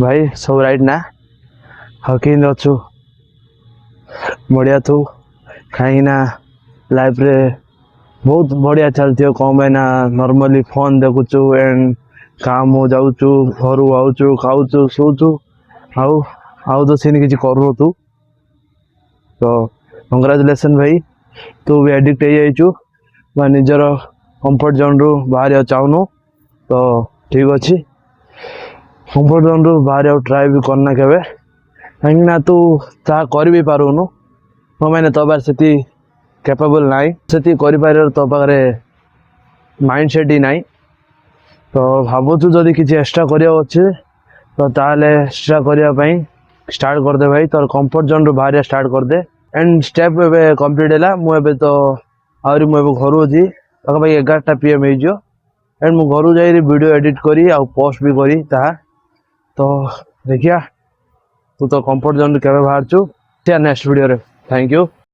भाई सब राइट ना हकी अच्छु बढ़िया तू कहीं ना लाइफ रे बहुत बढ़िया चलती कौन भाई ना नॉर्मली फोन देखुचु एंड काम हो जाऊचु घर आउचु खाऊचु शोचु आउ आउ तो सीन किसी करू तू तो कंग्राचुलेसन भाई तू भी एडिक्ट हो जाइचु बा निजर कंफर्ट जोन रु बाहर चाहूनु तो ठीक अच्छे कंफर्ट जोन रु बाहर ट्राए भी करना केवे कहीं तू ता कर भी पारुनु हाँ मैंने तो बार से कैपेबल नाई से कर तो पाखे माइंड सेट ही नाई तो भावुचु जदि किसी एक्स्ट्रा करिया अच्छे तो ताले एक्स्ट्रा करने स्टार्ट कर दे भाई तोर कंफर्ट जोन रु बाहर स्टार्ट कर दे एंड स्टेप ए कंप्लीट है मुझे तो आहरी मुझे घर अच्छी पाखापाखि 11टा PM हो एंड मु घर जा वीडियो एडिट करी आ पोस्ट भी करी ता तो देखिया तू तो कंफर्ट जोन के बाहर छु नेक्स्ट वीडियो रे थैंक यू।